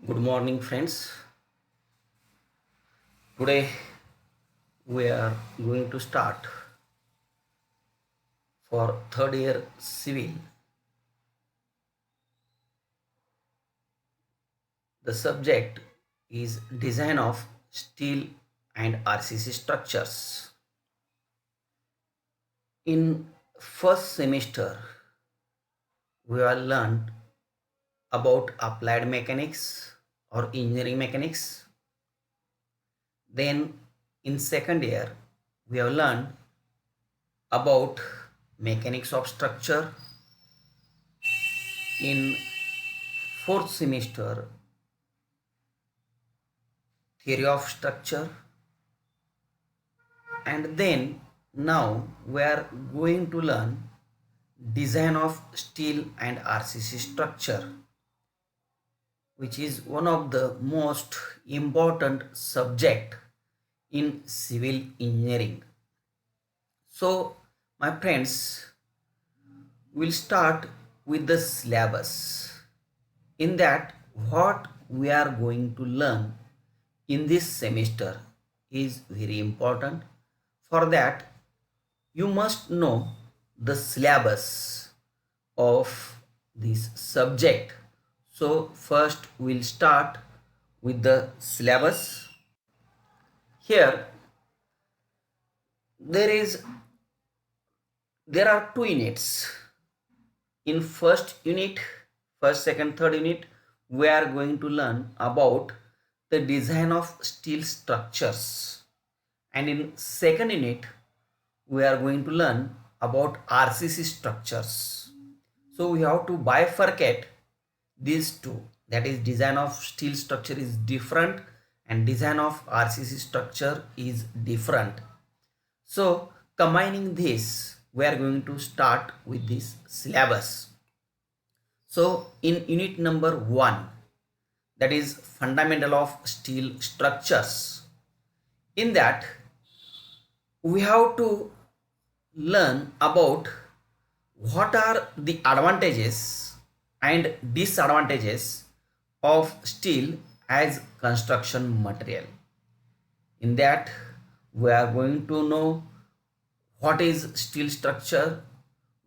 Good morning, friends. Today we are going to start for third year civil. The subject is design of steel and R.C.C structures. In first semester, we have learned about applied mechanics or engineering mechanics. Then in second year, we have learned about mechanics of structure. In fourth semester, theory of structure, and then now we are going to learn design of steel and R.C.C structure, which is one of the most important subject in civil engineering. So my friends, we'll start with the syllabus. In that, what we are going to learn in this semester is very important. For that, you must know the syllabus of this subject. So first we'll start with the syllabus. Here there are two units. In first unit, first, second, third unit, we are going to learn about the design of steel structures. And in second unit, we are going to learn about R.C.C structures. So we have to bifurcate these two. That is, design of steel structure is different and design of R.C.C structure is different. So combining this, we are going to start with this syllabus. So in unit number 1, that is fundamental of steel structures, in that we have to learn about what are the advantages and disadvantages of steel as construction material. In that, we are going to know what is steel structure,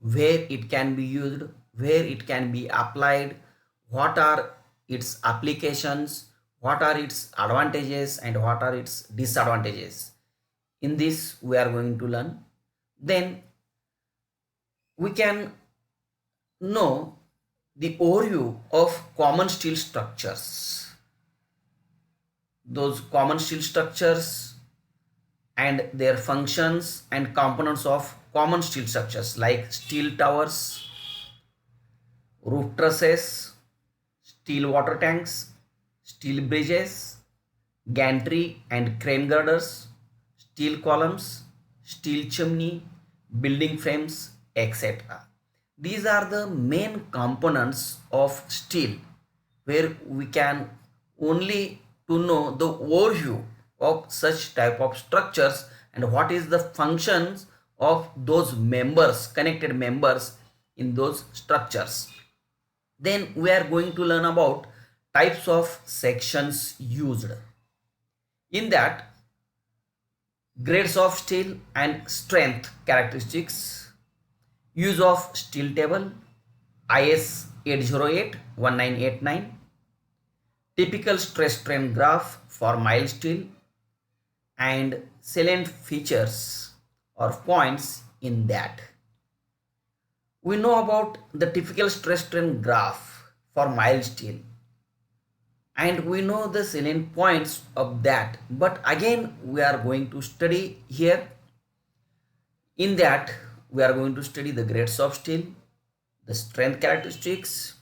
where it can be used, where it can be applied, what are its applications, what are its advantages and what are its disadvantages. In this we are going to learn. Then we can know the overview of common steel structures. Those common steel structures and their functions and components of common steel structures like steel towers, roof trusses, steel water tanks, steel bridges, gantry and crane girders, steel columns, steel chimney, building frames, etc. These are the main components of steel, where we can only to know the overview of such type of structures and what is the functions of those members, connected members in those structures. Then we are going to learn about types of sections used. In that, grades of steel and strength characteristics, use of steel table, IS 808-1989, typical stress strain graph for mild steel, and salient features or points in that. We know about the typical stress strain graph for mild steel and we know the salient points of that, but again we are going to study here. In that, we are going to study the grades of steel, the strength characteristics,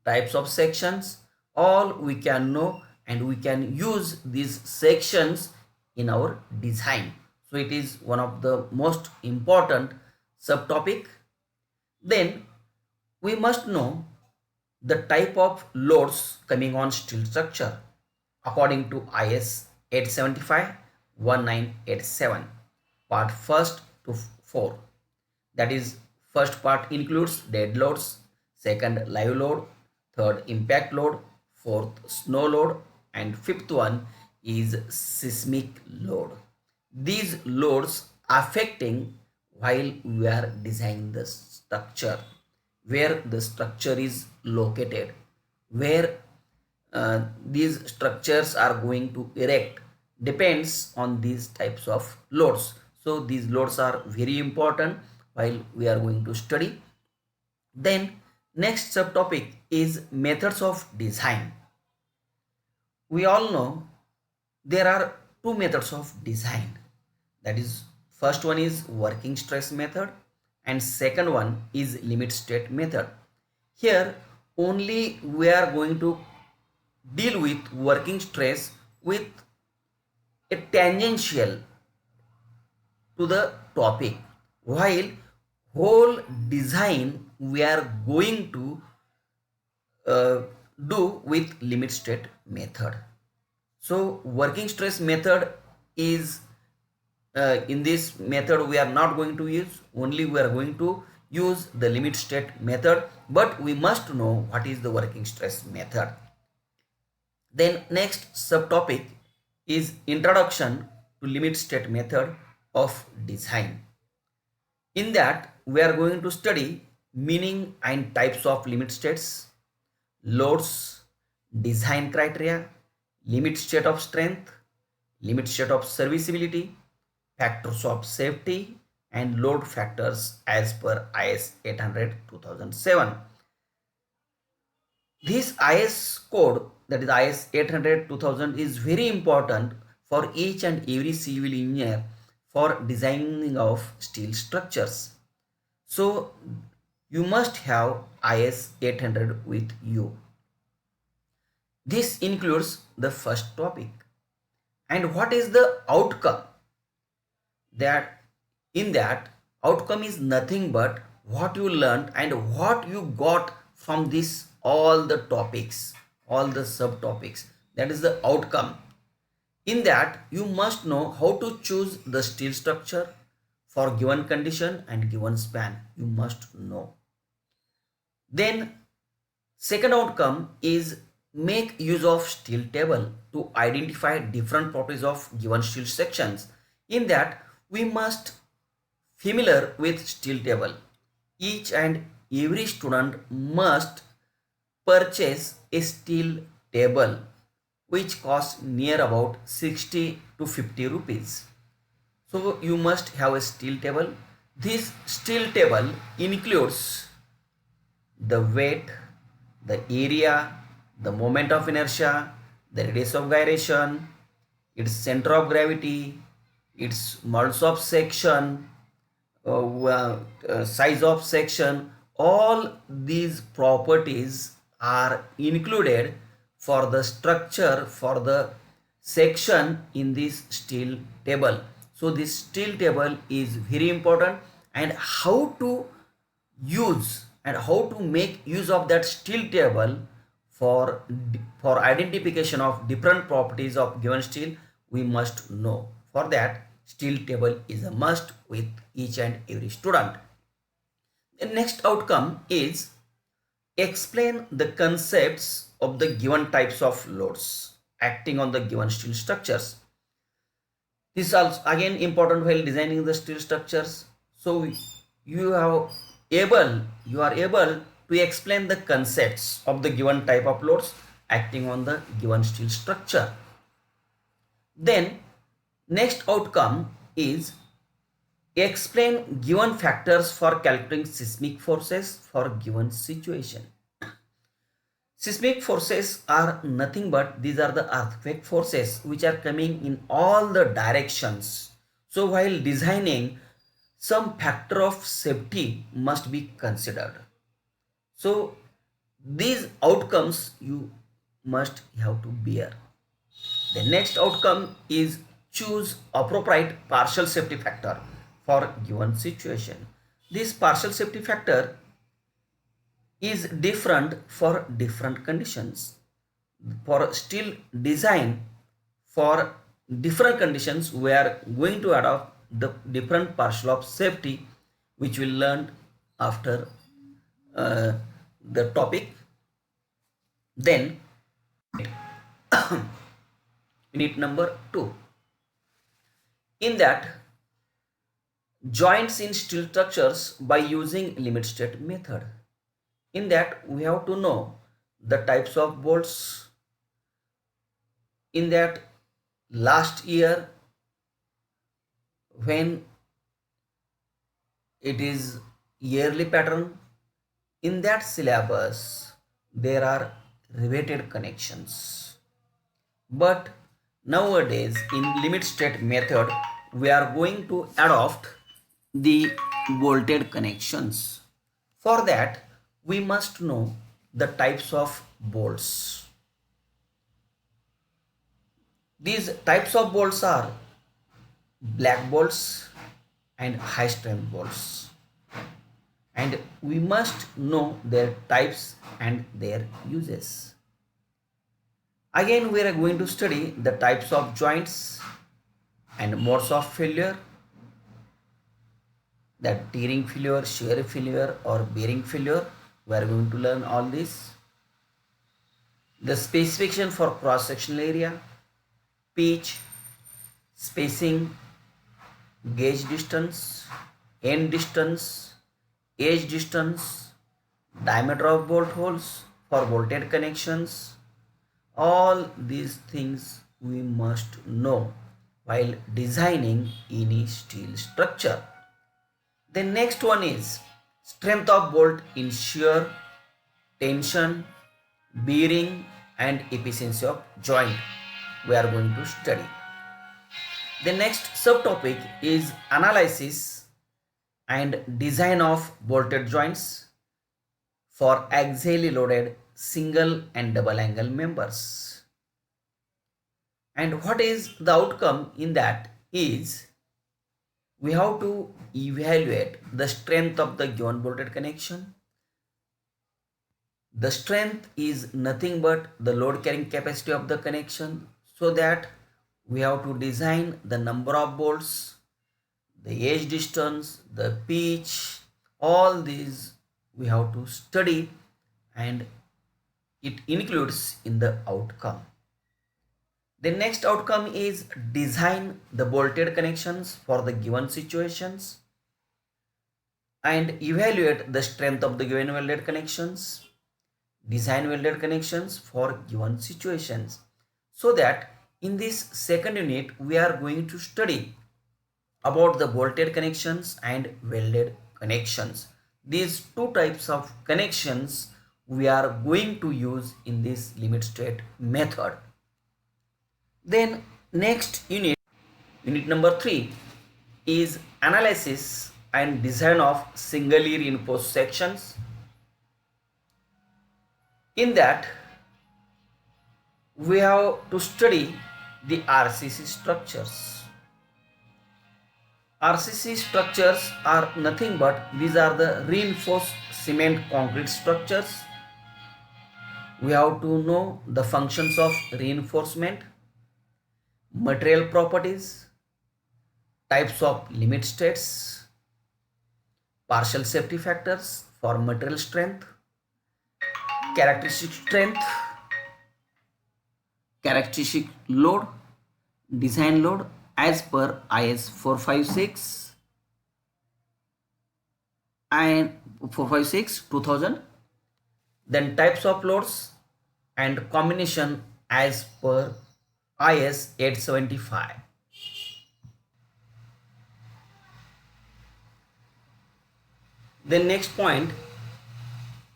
types of sections, all we can know and we can use these sections in our design. So it is one of the most important subtopic. Then we must know the type of loads coming on steel structure according to IS 875-1987, part 1st to 4. That is, first part includes dead loads, second live load, third impact load, fourth snow load, and fifth one is seismic load. These loads affecting while we are designing the structure, where the structure is located, where these structures are going to erect depends on these types of loads. So these loads are very important while we are going to study. Then next subtopic is methods of design. We all know there are two methods of design. That is, first one is working stress method and second one is limit state method. Here only we are going to deal with working stress with a tangential to the topic, while whole design we are going to do with limit state method. So working stress method is in this method we are not going to use, only we are going to use the limit state method, but we must know what is the working stress method. Then next subtopic is introduction to limit state method of design. In that we are going to study meaning and types of limit states, loads, design criteria, limit state of strength, limit state of serviceability, factors of safety, and load factors as per IS 800-2007. This IS code, that is IS 800-2000, is very important for each and every civil engineer for designing of steel structures. So you must have IS 800 with you. This includes the first topic. And what is the outcome? That in that outcome is nothing but what you learned and what you got from this all the topics, all the subtopics. That is the outcome. In that you must know how to choose the steel structure for given condition and given span. You must know. Then second outcome is make use of steel table to identify different properties of given steel sections. In that we must familiar with steel table. Each and every student must purchase a steel table which costs near about 60 to 50 rupees. So you must have a steel table. This steel table includes the weight, the area, the moment of inertia, the radius of gyration, its center of gravity, its modes of section, size of section. All these properties are included for the structure, for the section in this steel table. So this steel table is very important, and how to use and how to make use of that steel table for identification of different properties of given steel we must know. For that steel table is a must with each and every student. The next outcome is explain the concepts of the given types of loads acting on the given steel structures. This is also again important while designing the steel structures. So you are able to explain the concepts of the given type of loads acting on the given steel structure. Then next outcome is explain given factors for calculating seismic forces for given situation. Seismic forces are nothing but these are the earthquake forces which are coming in all the directions. So while designing, some factor of safety must be considered. So these outcomes you must have to bear. The next outcome is choose appropriate partial safety factor for given situation. This partial safety factor is different for different conditions. For steel design, for different conditions we are going to adopt the different partial of safety which we'll learn after the topic. Then Unit number 2. In that, joints in steel structures by using limit state method. In that, we have to know the types of bolts. In that, last year, when it is yearly pattern, in that syllabus there are riveted connections, but nowadays in limit state method we are going to adopt the bolted connections. For that we must know the types of bolts. These types of bolts are black bolts and high strength bolts, and we must know their types and their uses. Again, we are going to study the types of joints and modes of failure, that tearing failure, shear failure or bearing failure. We are going to learn all this. The specification for cross-sectional area, pitch, spacing, gauge distance, end distance, edge distance, diameter of bolt holes for bolted connections. All these things we must know while designing any steel structure. The next one is strength of bolt in shear, tension, bearing and efficiency of joint. We are going to study. The next subtopic is analysis and design of bolted joints for axially loaded single and double angle members. And what is the outcome in that is we have to evaluate the strength of the given bolted connection. The strength is nothing but the load carrying capacity of the connection, so that we have to design the number of bolts, the edge distance, the pitch, all these we have to study, and it includes in the outcome. The next outcome is design the bolted connections for the given situations and evaluate the strength of the given welded connections. Design welded connections for given situations. So that in this second unit we are going to study about the bolted connections and welded connections. These two types of connections we are going to use in this limit state method. Then next unit, unit number 3, is analysis and design of singly reinforced sections. In that we have to study the R.C.C structures. R.C.C structures are nothing but these are the reinforced cement concrete structures. We have to know the functions of reinforcement, material properties, types of limit states, partial safety factors for material strength, characteristic strength, characteristic load, design load as per IS 456 and 456 2000, then types of loads and combination as per IS 875. The next point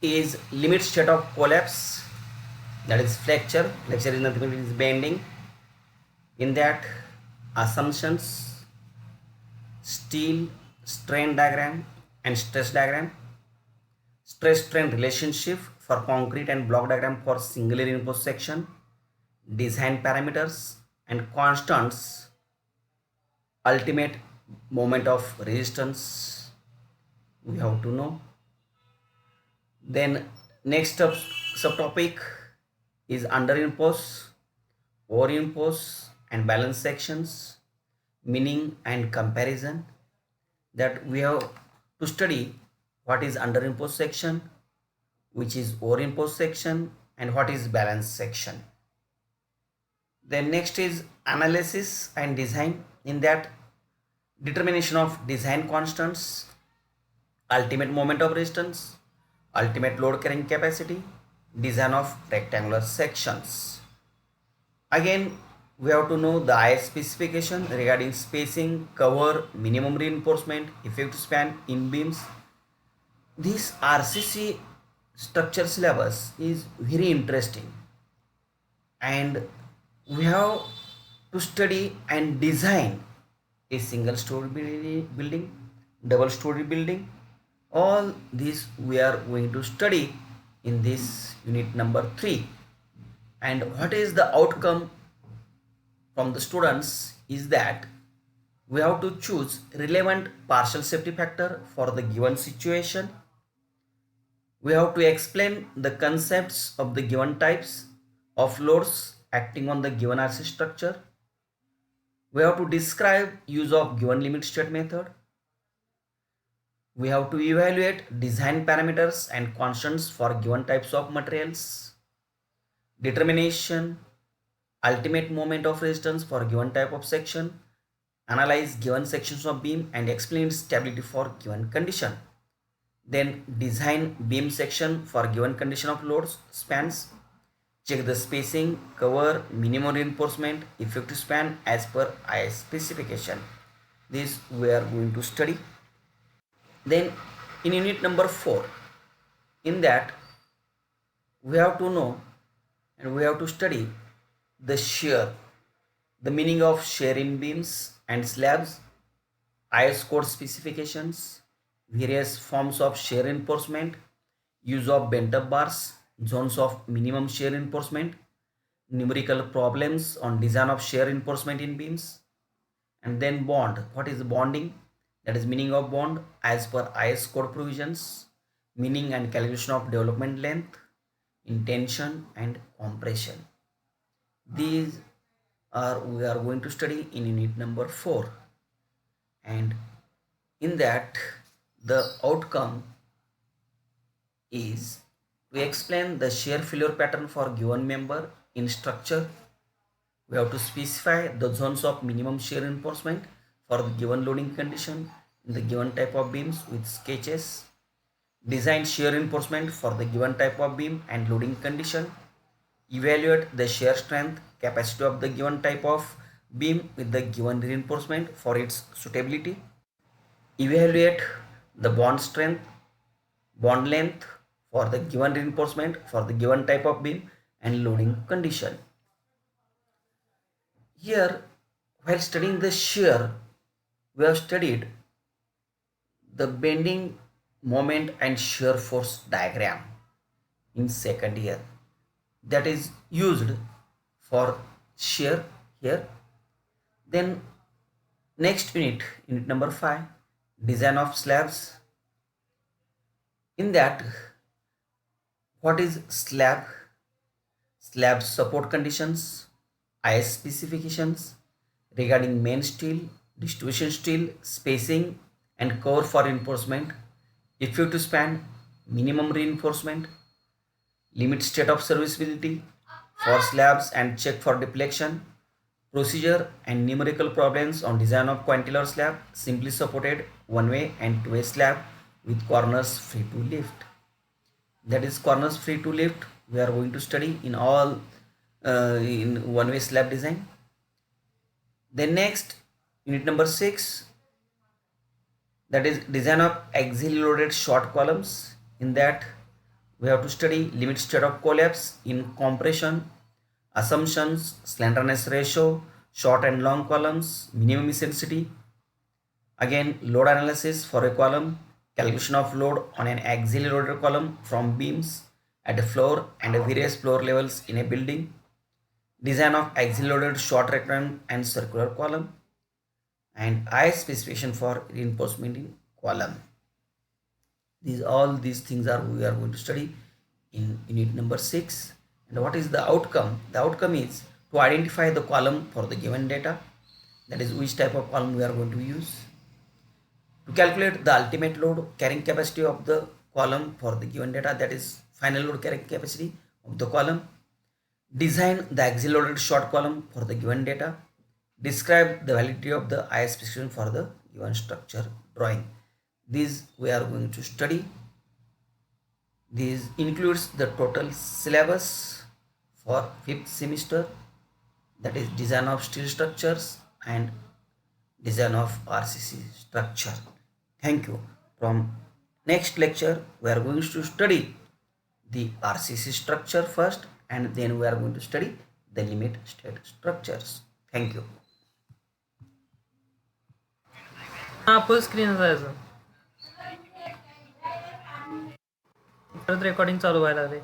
is limit state of collapse, that is flexure. Flexure is nothing but it is bending. In that, assumptions, steel strain diagram and stress diagram, stress strain relationship for concrete and block diagram for singly reinforced section, design parameters and constants, ultimate moment of resistance we have to know. Then next subtopic is underimposed, overimposed and balance sections, meaning and comparison. That we have to study what is underimposed section, which is overimposed section and what is balance section. Then next is analysis and design. In that, determination of design constants, ultimate moment of resistance, ultimate load carrying capacity, design of rectangular sections. Again, we have to know the IS specification regarding spacing, cover, minimum reinforcement, effective span in beams. This R.C.C structure syllabus is very interesting, and we have to study and design a single story building, double story building. All this we are going to study in this unit number 3. And what is the outcome from the students is that we have to choose relevant partial safety factor for the given situation. We have to explain the concepts of the given types of loads acting on the given RC structure. We have to describe use of given limit state method. We have to evaluate design parameters and constants for given types of materials. Determination, ultimate moment of resistance for given type of section. Analyze given sections of beam and explain its stability for given condition. Then design beam section for given condition of loads, spans. Check the spacing, cover, minimum reinforcement, effective span as per IS specification. This we are going to study. Then in unit number 4, in that we have to know and we have to study the shear, the meaning of shear in beams and slabs, IS code specifications, various forms of shear reinforcement, use of bent up bars, zones of minimum shear reinforcement, numerical problems on design of shear reinforcement in beams, and then bond. What is bonding? That is meaning of bond as per IS code provisions, meaning and calculation of development length, intention and compression. These are we are going to study in unit number 4, and in that the outcome is to explain the shear failure pattern for given member in structure. We have to specify the zones of minimum shear reinforcement for the given loading condition in the given type of beams with sketches. Design shear reinforcement for the given type of beam and loading condition. Evaluate the shear strength capacity of the given type of beam with the given reinforcement for its suitability. Evaluate the bond strength, bond length for the given reinforcement for the given type of beam and loading condition. Here, while studying the shear, we have studied the bending moment and shear force diagram in second year, that is used for shear here. Then next unit, unit number 5, design of slabs. In that, what is slab? Slab support conditions, IS specifications regarding main steel, distribution steel, spacing and cover for reinforcement, effective span, minimum reinforcement, limit state of serviceability for slabs and check for deflection, procedure and numerical problems on design of cantilever slab, simply supported one-way and two-way slab with corners free to lift. That is corners free to lift we are going to study in all in one-way slab design. Then next, unit number 6, that is design of axially loaded short columns. In that, we have to study limit state of collapse in compression, assumptions, slenderness ratio, short and long columns, minimum eccentricity. Again, load analysis for a column, calculation of load on an axially loaded column from beams at a floor and various floor levels in a building, design of axially loaded short rectangle and circular column, and IS specification for reinforcement in column. All these things are we are going to study in unit number 6. And what is the outcome? The outcome is to identify the column for the given data, that is which type of column we are going to use, to calculate the ultimate load carrying capacity of the column for the given data, that is final load carrying capacity of the column, Design the axial loaded short column for the given data. Describe the validity of the I specification for the given structure drawing. These we are going to study. This includes the total syllabus for 5th semester, that is design of steel structures and design of R.C.C structure. Thank you. From next lecture we are going to study the R.C.C structure first, and then we are going to study the limit state structures. Thank you. Full screen जायचं परत recording चालू व्हायला लागले